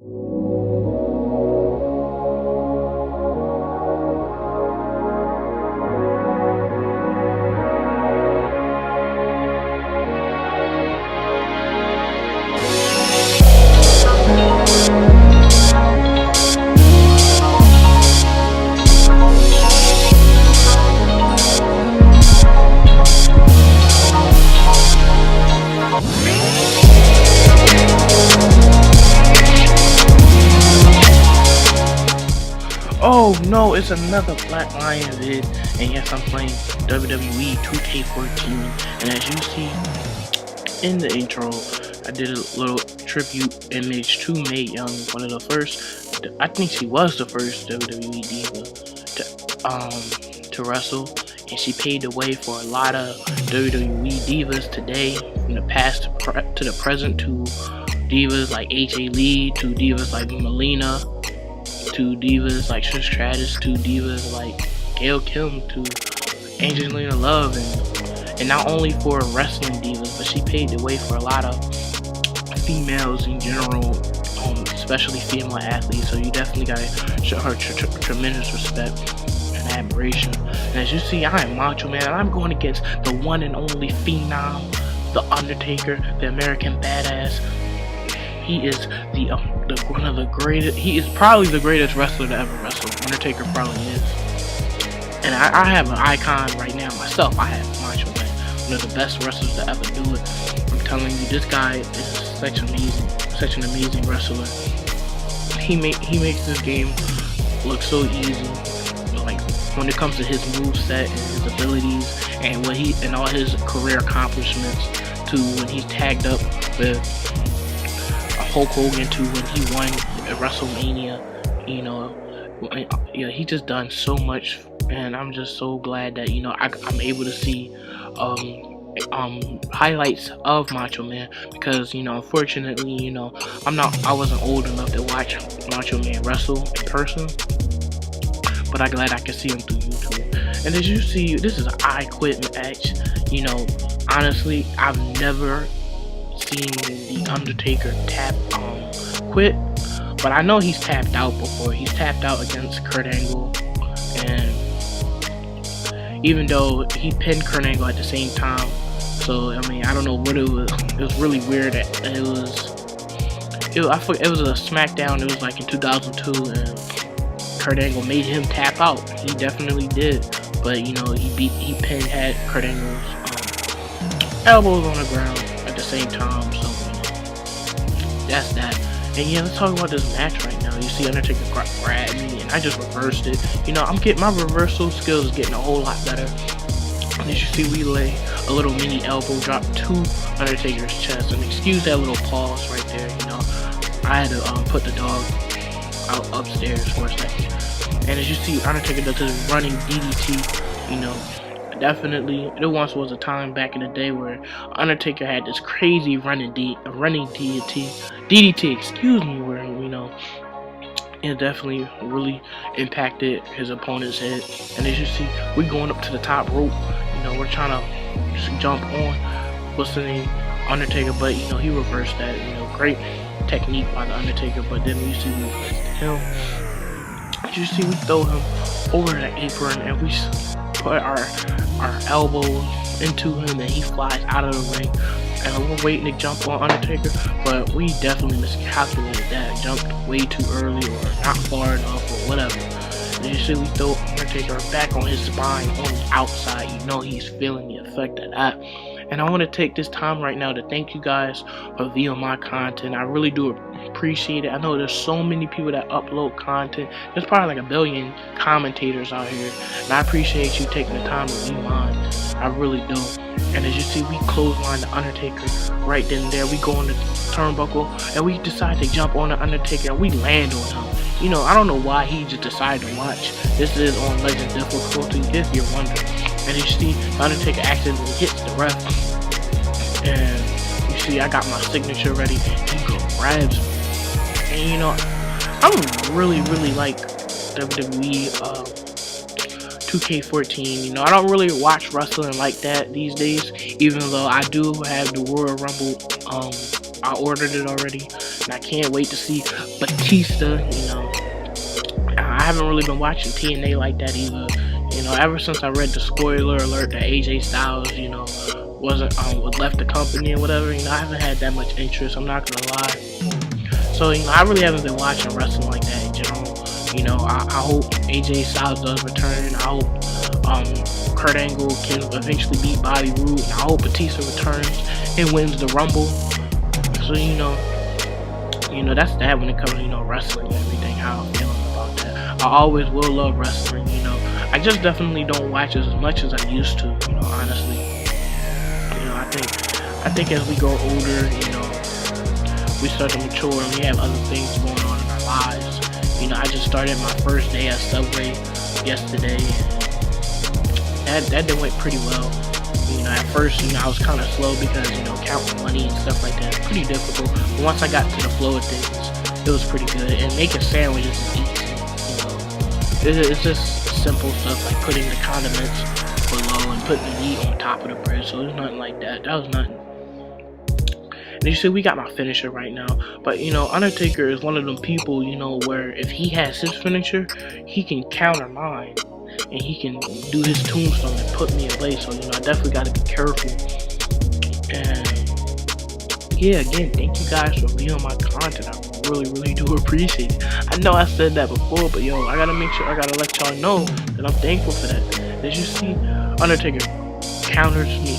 Oh no, it's another Black Lion vid, and yes, I'm playing WWE 2K14, and as you see in the intro, I did a little tribute image to Mae Young, one of the first, I think she was the first WWE diva to wrestle, and she paved the way for a lot of WWE divas today, from the past to the present, to divas like AJ Lee, to divas like Melina, to divas like Trish Stratus, to divas like Gail Kim, to Angelina Love, and not only for wrestling divas, but she paved the way for a lot of females in general, especially female athletes. So you definitely gotta show her tremendous respect and admiration. And as you see, I am Macho Man, and I'm going against the one and only Phenom, the Undertaker, the American Badass. He is one of the greatest. He is probably the greatest wrestler to ever wrestle. Undertaker probably is. And I have an icon right now myself. I have Macho Man, one of the best wrestlers to ever do it. I'm telling you, this guy is such an amazing wrestler. He makes this game look so easy. Like when it comes to his moveset and his abilities and all his career accomplishments, to when he tagged up with Hulk Hogan, to when he won at WrestleMania. He just done so much, and I'm just so glad that I'm able to see highlights of Macho Man, because unfortunately I wasn't old enough to watch Macho Man wrestle in person, but I'm glad I can see him through YouTube. And as you see, this is an I Quit match. Honestly, I've never seen the Undertaker quit, but I know he's tapped out before. He's tapped out against Kurt Angle, and even though he pinned Kurt Angle at the same time, so I mean, I don't know what it was. It was really weird. I forget, it was a SmackDown. It was like in 2002, and Kurt Angle made him tap out. He definitely did, but he had Kurt Angle's elbows on the ground at the same time. So that's that. And yeah, let's talk about this match right now. You see Undertaker grab me, and I just reversed it. I'm getting my reversal skills is getting a whole lot better. And as you see, we lay a little mini elbow drop to Undertaker's chest. And excuse that little pause right there. I had to put the dog out upstairs for a second. And as you see, Undertaker does his running DDT. Definitely, there once was a time back in the day where Undertaker had this crazy running DDT, excuse me, where it definitely really impacted his opponent's head. And as you see, we're going up to the top rope. We're trying to jump on what's the name, Undertaker, but he reversed that. Great technique by the Undertaker. But then we see him. As you see, we throw him over the apron, and we put our elbows into him, and he flies out of the ring. And we're waiting to jump on Undertaker, but we definitely miscalculated that. Jumped way too early, or not far enough, or whatever. And you see, we throw Undertaker back on his spine on the outside. He's feeling the effect of that. And I want to take this time right now to thank you guys for viewing my content. I really do appreciate it. I know there's so many people that upload content. There's probably like a billion commentators out here, and I appreciate you taking the time to view mine. I really do. And as you see, we clothesline the Undertaker right then and there. We go on the turnbuckle, and we decide to jump on the Undertaker, and we land on him. I don't know why he just decided to watch. This is on Legend difficulty, if you're wondering. And you see, the Undertaker accidentally hits the ref, and you see, I got my signature ready. He grabs me, and I'm really like WWE 2K14. I don't really watch wrestling like that these days, even though I do have the Royal Rumble. I ordered it already. and I can't wait to see Batista. You know, I haven't really been watching TNA like that either. You know, ever since I read the spoiler alert that AJ Styles, you know, wasn't left the company and whatever. You know, I haven't had that much interest. I'm not gonna lie. So you know, I really haven't been watching wrestling like that in general. You know, I hope AJ Styles does return. I hope Kurt Angle can eventually beat Bobby Roode, and I hope Batista returns and wins the Rumble. So you know that's that when it comes to, you know, wrestling and everything. How I'm feeling about that. I always will love wrestling. You know, I just definitely don't watch as much as I used to. You know, honestly. You know, I think as we grow older, you know, we start to mature and we have other things going on in our lives. You know, I just started my first day at Subway yesterday, and that went pretty well. You know, at first, you know, I was kind of slow because, you know, counting money and stuff like that is pretty difficult. But once I got to the flow of things, it was pretty good. And making sandwiches is easy. You know, it's just simple stuff like putting the condiments below and putting the meat on top of the bread. So there's nothing like that. That was nothing. And you see, we got my finisher right now. But, you know, Undertaker is one of them people, you know, where if he has his finisher, he can counter mine. And he can do his tombstone and put me in place. So, you know, I definitely got to be careful. And, yeah, again, thank you guys for viewing my content. I really do appreciate it. I know I said that before, but, yo, I got to make sure, I got to let y'all know that I'm thankful for that. As you see, Undertaker counters me.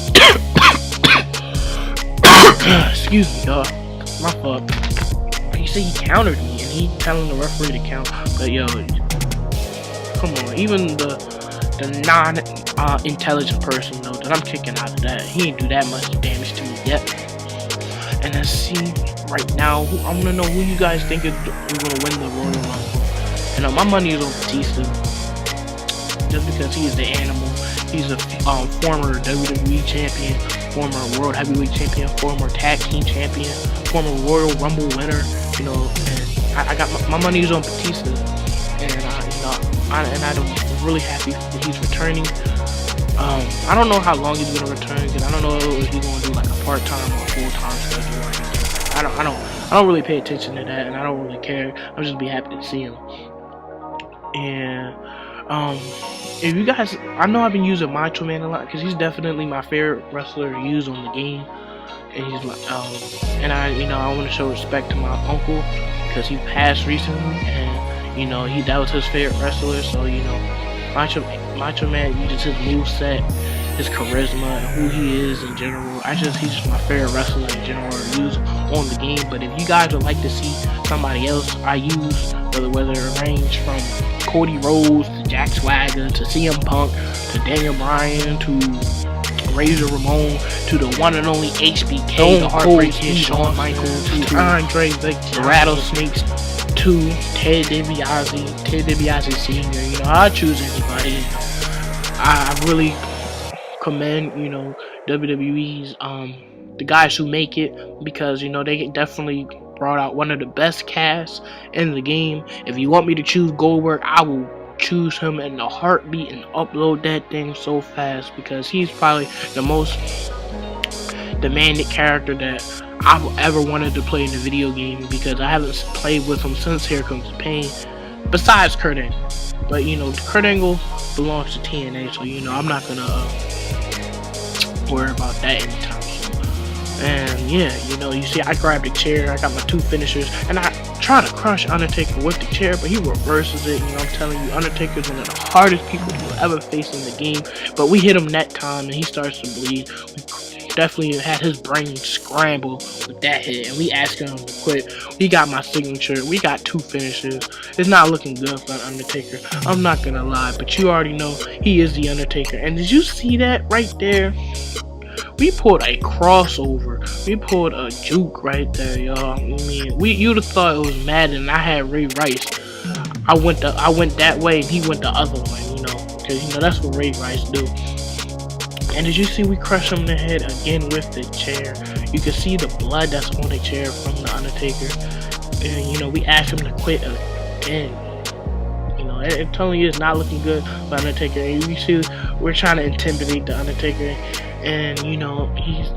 Excuse me, y'all. My fault. He said he countered me, and he telling the referee to count. But yo, come on. Even the non-intelligent person knows that I'm kicking out of that. He ain't do that much damage to me yet. And let's see right now. I want to know who you guys think is gonna win the Royal Rumble. And my money is on Batista, just because he is the animal. He's a former WWE champion, former World Heavyweight champion, former Tag Team champion, former Royal Rumble winner. You know, and I got my money is on Batista, and you know, I'm really happy that he's returning. I don't know how long he's gonna return, because I don't know if he's gonna do like a part-time or full-time schedule or anything. I don't really pay attention to that, and I don't really care. I'm just be happy to see him. And if you guys, I know I've been using MachoMan a lot because he's definitely my favorite wrestler to use on the game, and he's my and I want to show respect to my uncle because he passed recently, and you know that was his favorite wrestler. So you know, MachoMan uses his moveset, his charisma, and who he is in general. He's just my favorite wrestler in general to use on the game. But if you guys would like to see somebody else I use, whether it range from Cody Rhodes to Jack Swagger to CM Punk to Daniel Bryan to Razor Ramon to the one and only HBK, the Heartbreak Kid, Shawn Michaels to Andre the Rattlesnakes to Ted DiBiase Sr. You know, I'll choose anybody. I really commend, you know, WWE's the guys who make it, because you know they definitely brought out one of the best casts in the game. If you want me to choose Goldberg, I will choose him in a heartbeat and upload that thing so fast, because he's probably the most demanded character that I've ever wanted to play in the video game, because I haven't played with him since Here Comes the Pain, besides Kurt Angle. But you know, Kurt Angle belongs to TNA, so you know I'm not gonna worry about that anytime soon. And yeah, you know, you see I grabbed a chair, I got my two finishers, and I try to crush Undertaker with the chair, but he reverses it. You know, I'm telling you, Undertaker's one of the hardest people you'll ever face in the game. But we hit him that time and he starts to bleed. We definitely had his brain scramble with that hit, and we asked him to quit. We got my signature, we got two finishes. It's not looking good for Undertaker, I'm not gonna lie, but you already know he is the Undertaker. And did you see that right there? We pulled a crossover. We pulled a juke right there, y'all. I mean, you'd have thought it was Madden. I had Ray Rice. I went that way, and he went the other way. You know, because you know that's what Ray Rice do. And did you see we crushed him in the head again with the chair? You can see the blood that's on the chair from the Undertaker. And you know, we asked him to quit again. You know, it totally is not looking good for Undertaker. And you see, we're trying to intimidate the Undertaker. And you know, he's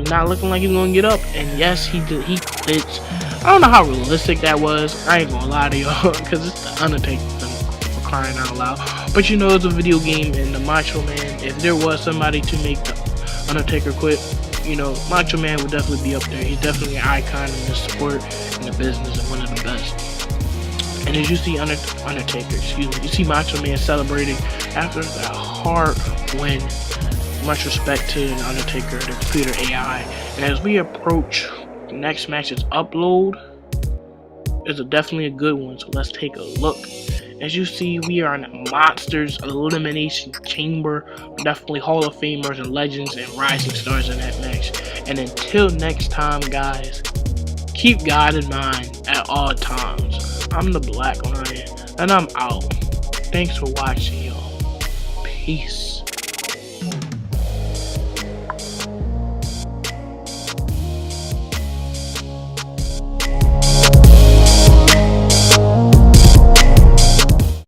not looking like he's gonna get up. And yes, he quits. I don't know how realistic that was. I ain't gonna lie to y'all, because it's the Undertaker for crying out loud. But you know, it's a video game, and the Macho Man, if there was somebody to make the Undertaker quit, you know, Macho Man would definitely be up there. He's definitely an icon in the sport, in the business, and one of the best. And as you see Undertaker, you see Macho Man celebrating after that hard win. Much respect to the Undertaker, the computer AI. And as we approach the next match's upload, is definitely a good one. So let's take a look. As you see, we are in a Monsters Elimination Chamber. Definitely Hall of Famers and legends and rising stars in that match. And until next time, guys, keep God in mind at all times. I'm the Black Lion, and I'm out. Thanks for watching, y'all. Peace.